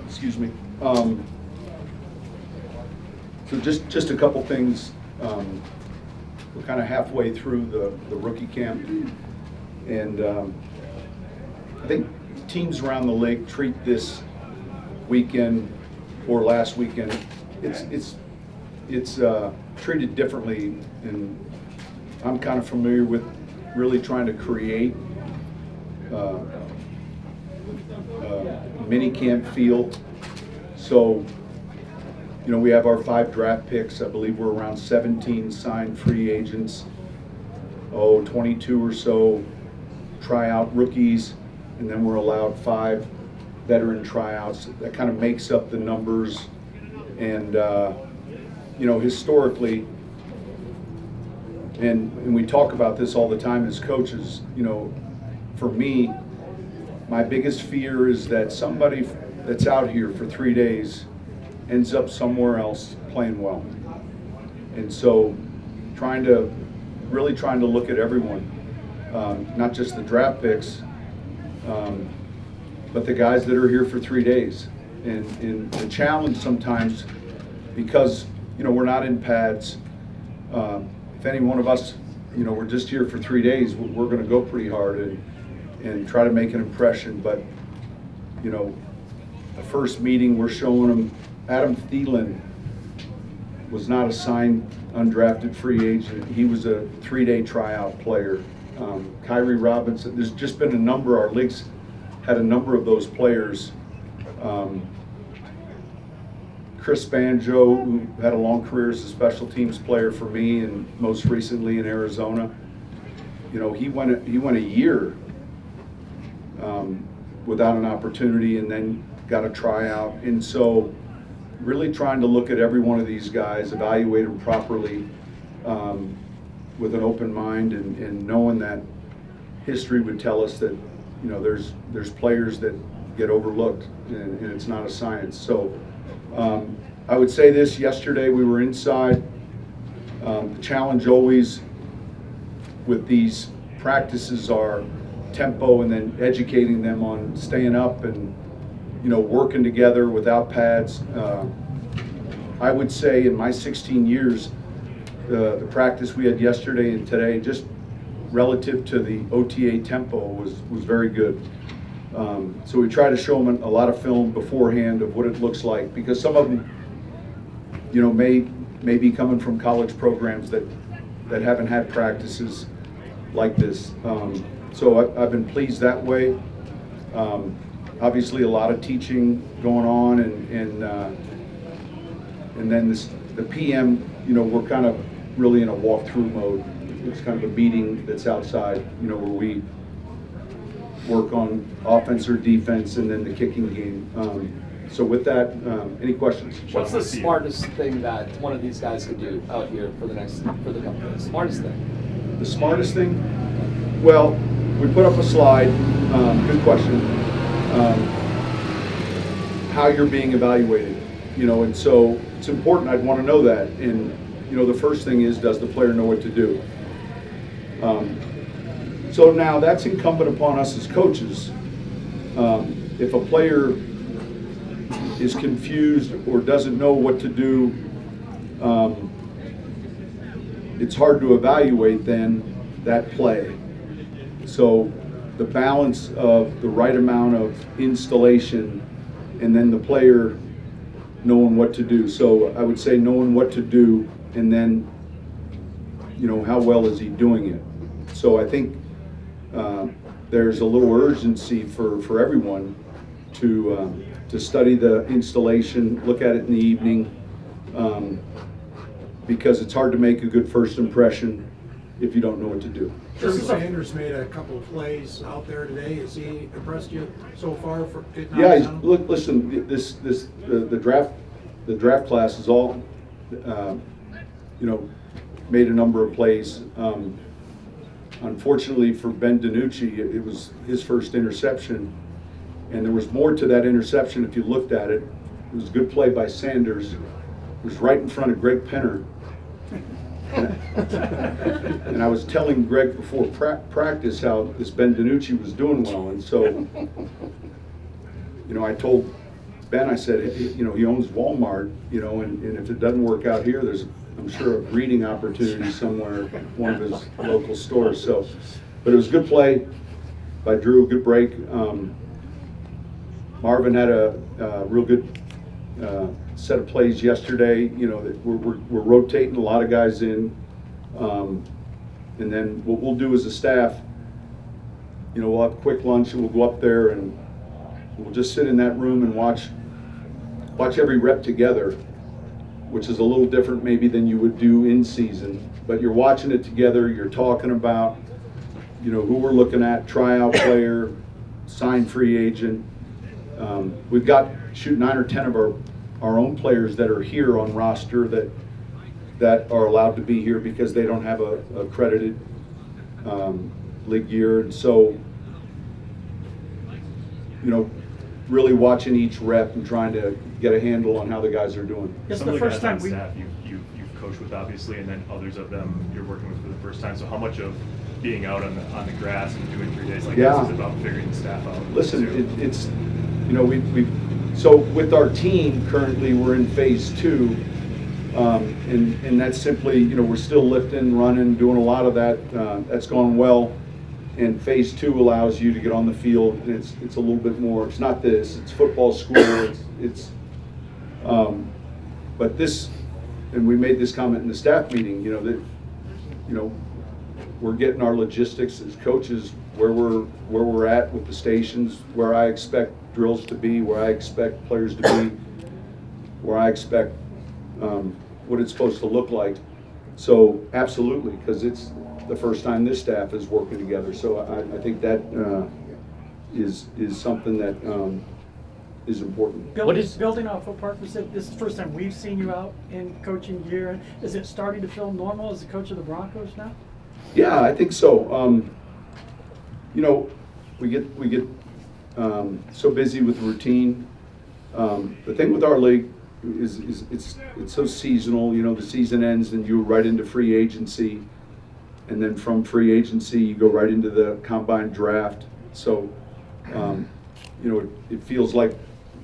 Excuse me. So just a couple things. We're kind of halfway through the rookie camp, and I think teams around the league treat this weekend or last weekend. It's treated differently, and I'm kind of familiar with really trying to create minicamp feel. So, you know, we have our 5 draft picks. I believe we're around 17 signed free agents. 22 or so tryout rookies, and then we're allowed 5 veteran tryouts. That kind of makes up the numbers. And you know, historically, and we talk about this all the time as coaches, you know, for me, my biggest fear is that somebody that's out here for 3 days ends up somewhere else playing well. And so really trying to look at everyone, not just the draft picks, but the guys that are here for 3 days. And the challenge sometimes, because, you know, we're not in pads, if any one of us, you know, we're just here for 3 days, we're going to go pretty hard and try to make an impression. But, you know, the first meeting we're showing them, Adam Thielen was not a signed undrafted free agent. He was a 3-day tryout player. Kyrie Robinson, there's just been a number, our leagues had a number of those players. Chris Banjo, who had a long career as a special teams player for me, and most recently in Arizona. You know, he went a year without an opportunity, and then got a tryout. And so, really trying to look at every one of these guys, evaluate them properly, with an open mind, and knowing that history would tell us that, you know, there's players that get overlooked, and it's not a science. So. I would say this, yesterday we were inside. The challenge always with these practices are tempo, and then educating them on staying up and, you know, working together without pads. I would say in my 16 years, the practice we had yesterday and today, just relative to the OTA tempo, was very good. So we try to show them a lot of film beforehand of what it looks like, because some of them, you know, may be coming from college programs that haven't had practices like this. So I've been pleased that way. Obviously, a lot of teaching going on, and then the PM, you know, we're kind of really in a walkthrough mode. It's kind of a meeting that's outside, you know, where we work on offense or defense, and then the kicking game. So with that, any questions? What's the smartest thing that one of these guys could do out here for the couple days? Smartest thing? The smartest thing? Well, we put up a slide. Good question. How you're being evaluated, you know, and so it's important. I'd want to know that. And, you know, the first thing is, does the player know what to do? So now that's incumbent upon us as coaches. If a player is confused or doesn't know what to do, it's hard to evaluate then that play. So the balance of the right amount of installation and then the player knowing what to do. So I would say knowing what to do, and then, you know, how well is he doing it? So I think there's a little urgency for everyone to study the installation, look at it in the evening, because it's hard to make a good first impression if you don't know what to do. Jerry Sanders made a couple of plays out there today. Has he impressed you so far? Yeah, look, listen, the draft class is all, you know, made a number of plays. Unfortunately for Ben DiNucci, it was his first interception, and there was more to that interception if you looked at it. It was a good play by Sanders. It was right in front of Greg Penner. And I was telling Greg before practice how this Ben DiNucci was doing well, and so I told Ben, I said, he owns Walmart, and if it doesn't work out here, there's, I'm sure, a reading opportunity somewhere at one of his local stores. So, but it was a good play by Drew, good break. Marvin had a real good set of plays yesterday. That we're rotating a lot of guys in, and then what we'll do as a staff, we'll have a quick lunch and we'll go up there and we'll just sit in that room and watch every rep together, which is a little different maybe than you would do in season. But you're watching it together. You're talking about, who we're looking at, tryout player, signed free agent. We've got 9 or 10 of our own players that are here on roster that are allowed to be here because they don't have a accredited league year. And so, really watching each rep and trying to get a handle on how the guys are doing. Yes, Some of the the first guys time on staff you've coached with, obviously, and then others of them you're working with for the first time. So how much of being out on the grass and doing 3 days like this is about figuring the staff out? Listen, it's so with our team currently we're in phase 2, and that's simply we're still lifting, running, doing a lot of that. That's gone well. And phase 2 allows you to get on the field, and it's a little bit more. It's not this. It's football school. But this, and we made this comment in the staff meeting. That we're getting our logistics as coaches where we're at with the stations, where I expect drills to be, where I expect players to be, where I expect what it's supposed to look like. So absolutely, because it's the first time this staff is working together. So I think that is something that is important. Building off what Parker said, this is the first time we've seen you out in coaching gear. Is it starting to feel normal as the coach of the Broncos now? Yeah, I think so. We get so busy with the routine. The thing with our league is it's so seasonal. The season ends and you're right into free agency. And then from free agency, you go right into the combine draft. So, it feels like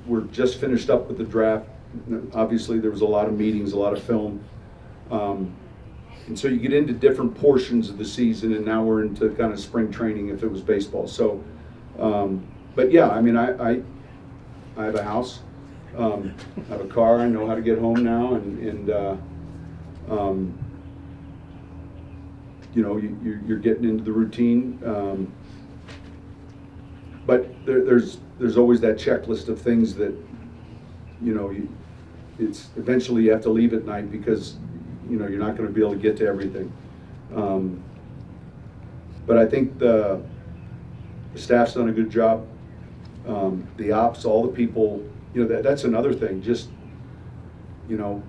we're just finished up with the draft. Obviously, there was a lot of meetings, a lot of film. And so you get into different portions of the season, and now we're into kind of spring training if it was baseball. So, but yeah, I mean, I have a house, I have a car, I know how to get home now, and you're getting into the routine, but there's always that checklist of things that it's eventually you have to leave at night because you're not going to be able to get to everything. But I think the staff's done a good job. The ops, all the people, that's another thing. Just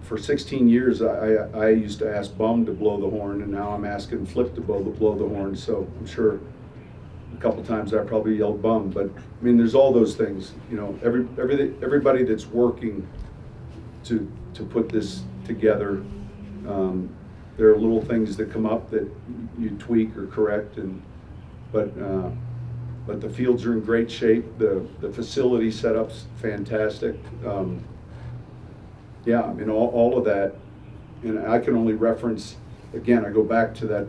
for 16 years, I used to ask Bum to blow the horn, and now I'm asking Flip to blow the horn. So I'm sure a couple times I probably yelled Bum, but I mean, there's all those things. Everybody that's working to put this together. There are little things that come up that you tweak or correct, but the fields are in great shape. The facility setup's fantastic. Yeah, I mean, all of that, and I can only reference, again, I go back to that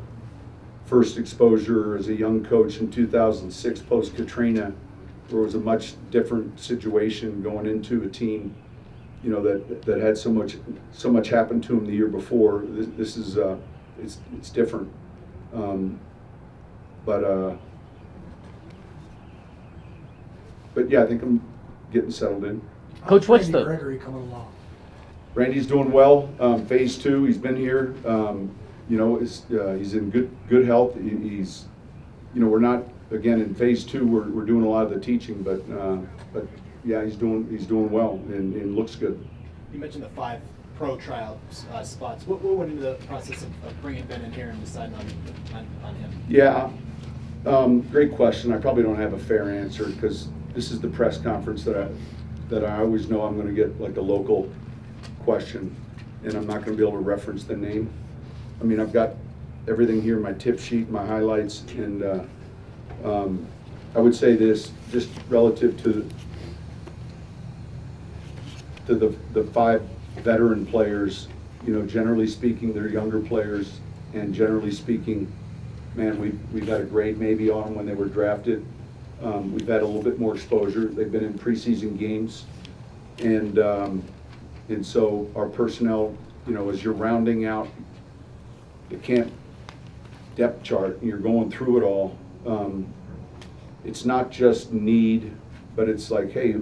first exposure as a young coach in 2006 post-Katrina, where it was a much different situation going into a team, that had so much happen to them the year before. This is, it's different. But yeah, I think I'm getting settled in. Coach, what's Randy the Gregory coming along? Randy's doing well. Phase 2, he's been here. He's in good health. He's, we're not, again, in phase 2. We're doing a lot of the teaching, but yeah, he's doing well and looks good. You mentioned the 5 pro trial spots. What went into the process of bringing Ben in here and deciding on him? Yeah, great question. I probably don't have a fair answer because this is the press conference that I always know I'm going to get like a local question, and I'm not going to be able to reference the name. I mean, I've got everything here, my tip sheet, my highlights, and I would say this, just relative to to the 5 veteran players, generally speaking, they're younger players, and generally speaking, man, we've had a grade maybe on them when they were drafted. We've had a little bit more exposure. They've been in preseason games, and so our personnel, as you're rounding out the camp depth chart and you're going through it all, it's not just need, but it's like, hey,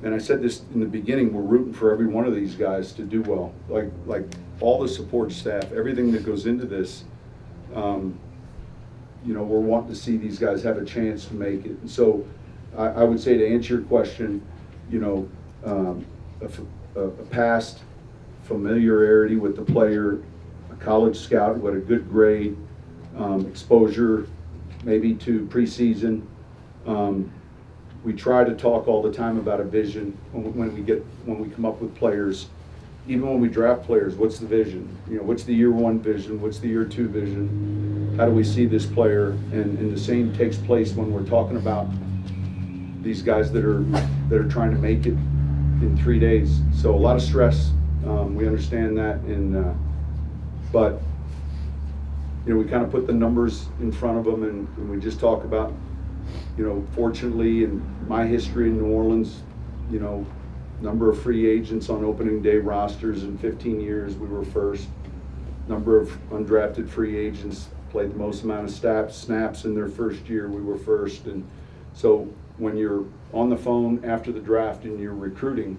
and I said this in the beginning, we're rooting for every one of these guys to do well. Like all the support staff, everything that goes into this, we're wanting to see these guys have a chance to make it. And so I would say, to answer your question, a past familiarity with the player, a college scout who had a good grade, exposure maybe to preseason. We try to talk all the time about a vision when we come up with players. Even when we draft players, what's the vision? What's the year 1 vision? What's the year 2 vision? How do we see this player? And the same takes place when we're talking about these guys that are trying to make it in 3 days. So a lot of stress. We understand that, but we kind of put the numbers in front of them, and we just talk about, fortunately, in my history in New Orleans, number of free agents on opening day rosters in 15 years, we were first. Number of undrafted free agents played the most amount of snaps in their first year, we were first. And so when you're on the phone after the draft and you're recruiting,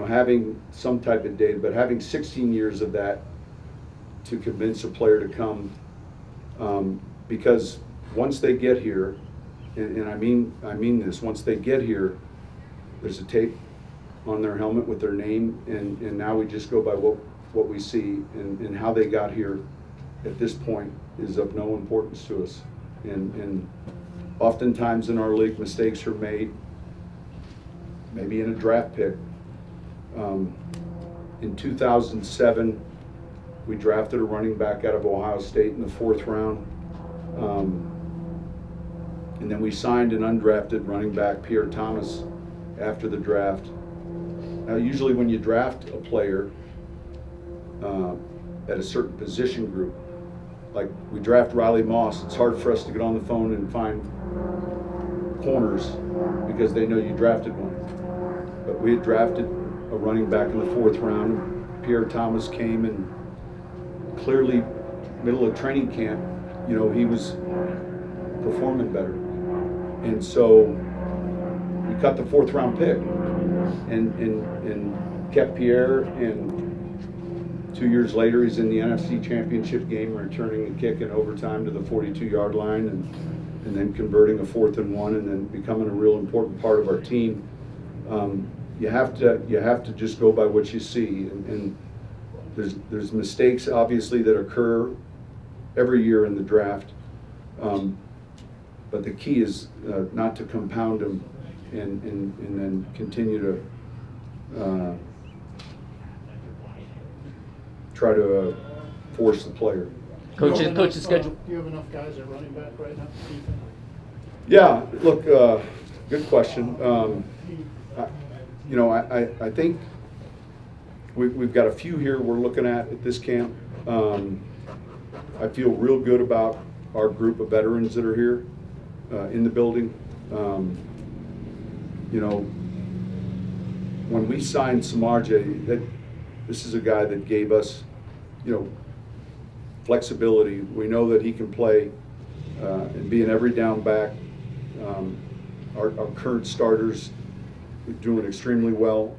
having some type of data, but having 16 years of that to convince a player to come, because once they get here, and I mean this, once they get here, there's a tape on their helmet with their name, and now we just go by what we see, and how they got here at this point is of no importance to us. And oftentimes in our league, mistakes are made, maybe in a draft pick. In 2007, we drafted a running back out of Ohio State in the 4th round. And then we signed an undrafted running back, Pierre Thomas, after the draft. Now, usually when you draft a player at a certain position group, like we draft Riley Moss, it's hard for us to get on the phone and find corners because they know you drafted one. But we had drafted a running back in the 4th round. Pierre Thomas came, and clearly, middle of training camp, he was performing better. And so we cut the 4th round pick and kept Pierre, and 2 years later he's in the NFC Championship game, returning a kick in overtime to the 42-yard line, and then converting a 4th and 1, and then becoming a real important part of our team. You have to just go by what you see, and there's mistakes obviously that occur every year in the draft, but the key is not to compound them and then continue to try to force the player. Coach's schedule. Do you have enough guys at running back right now? Yeah, look, good question. I think we've got a few here we're looking at this camp. I feel real good about our group of veterans that are here in the building. When we signed Samardzija, this is a guy that gave us, flexibility. We know that he can play and be an every down back. Our current starters are doing extremely well.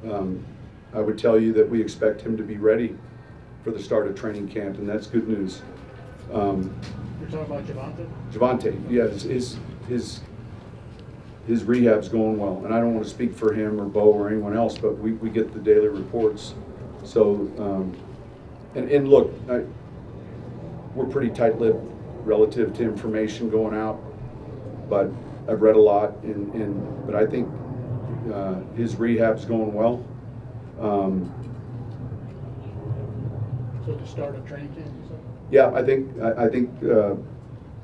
I would tell you that we expect him to be ready for the start of training camp, and that's good news. You're talking about Javonte? Javonte, yeah, his rehab's going well, and I don't want to speak for him or Bo or anyone else, but we get the daily reports. So, and look, we're pretty tight-lipped relative to information going out, but I've read a lot, but I think his rehab's going well. So at the start of training camp, you said? Yeah, I think.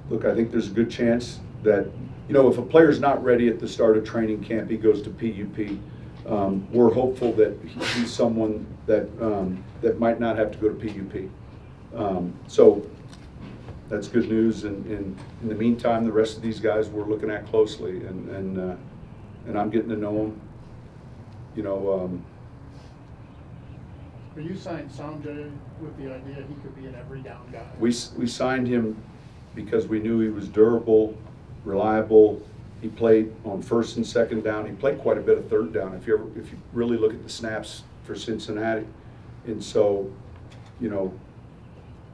Look, I think there's a good chance that if a player's not ready at the start of training camp, he goes to PUP. we're hopeful that he's someone that, that might not have to go to PUP. So that's good news, and in the meantime, the rest of these guys we're looking at closely, and I'm getting to know them. You know, But you signed Sanjay with the idea he could be an every down guy. we signed him because we knew he was durable, reliable. He played on first and second down. He played quite a bit of third down. If you really look at the snaps for Cincinnati, and so, you know,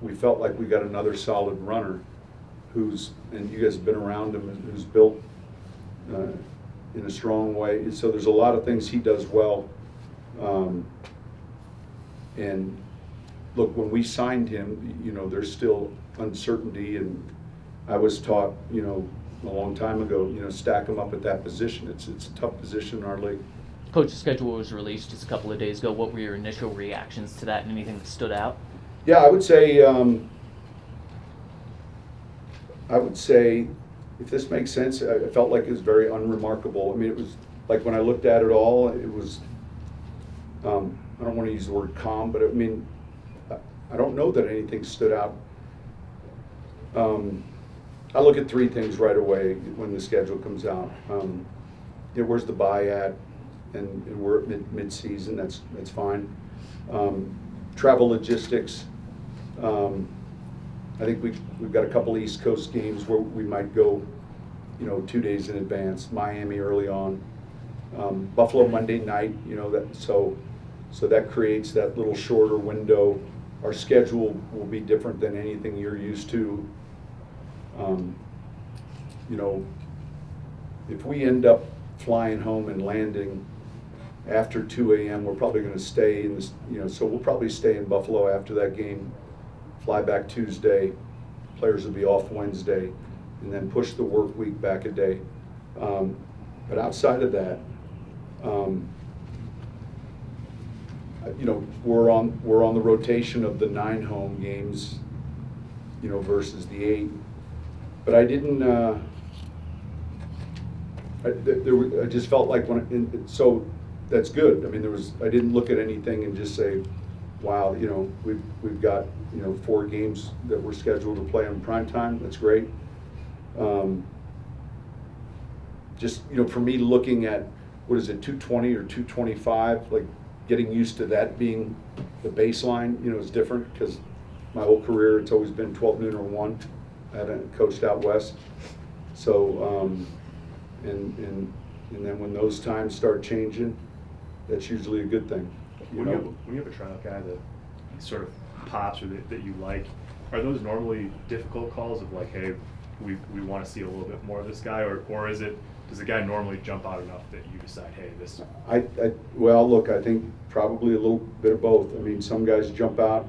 we felt like we got another solid runner, who's, and you guys have been around him, who's built in a strong way. So there's a lot of things he does well. And look, when we signed him, you know, there's still uncertainty, and I was taught, you know, a long time ago, you know, stack them up at that position. It's a tough position in our league. Coach's schedule was released just a couple of days ago. What were your initial reactions to that, and anything that stood out? Yeah, I would say, if this makes sense, I felt like it was very unremarkable. I mean, it was like when I looked at it all, it was, I don't want to use the word calm, but I mean, I don't know that anything stood out. I look at three things right away when the schedule comes out. You know, where's the bye at? And we're at mid-season, that's fine. Travel logistics. I think we've got a couple East Coast games where we might go, you know, 2 days in advance. Miami early on. Buffalo Monday night, you know, that so that creates that little shorter window. Our schedule will be different than anything you're used to. You know, if we end up flying home and landing after 2 a.m., we're probably going to stay in this, you know, so we'll probably stay in Buffalo after that game, fly back Tuesday, players will be off Wednesday, and then push the work week back a day. But outside of that, you know, we're on the rotation of the 9 home games, you know, versus the 8. But I didn't. I just felt like so that's good. I mean, I didn't look at anything and just say, wow, you know, we've got, you know, 4 games that we're scheduled to play on prime time. That's great. Just, you know, for me, looking at, what is it, 220 or 225, like getting used to that being the baseline, you know, is different, because my whole career it's always been 12 noon or 1. I haven't coached out west. So, and then when those times start changing, that's usually a good thing. When you have a tryout guy that sort of pops or that you like, are those normally difficult calls of like, hey, we want to see a little bit more of this guy, or is it, does the guy normally jump out enough that you decide, hey, this? Well, look, I think probably a little bit of both. I mean, some guys jump out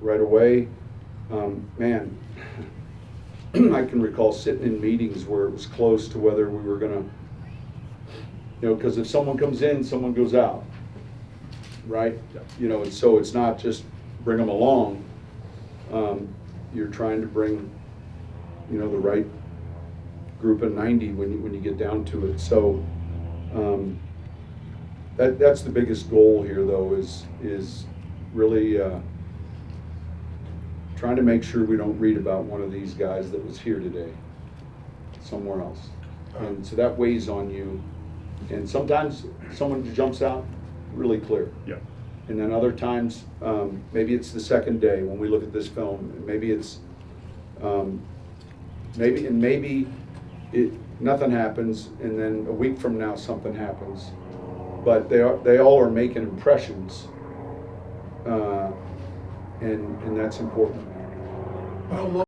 right away. Man, I can recall sitting in meetings where it was close to whether we were gonna, you know, because if someone comes in, someone goes out, right? Yeah. You know, and so it's not just bring them along. You're trying to bring, you know, the right group of 90 when you get down to it. So that's the biggest goal here, though, is really trying to make sure we don't read about one of these guys that was here today somewhere else. And so that weighs on you. And sometimes someone jumps out really clear. Yeah. And then other times, maybe it's the second day when we look at this film, and maybe it's, maybe nothing happens, and then a week from now something happens. But they all are making impressions, and that's important. Well,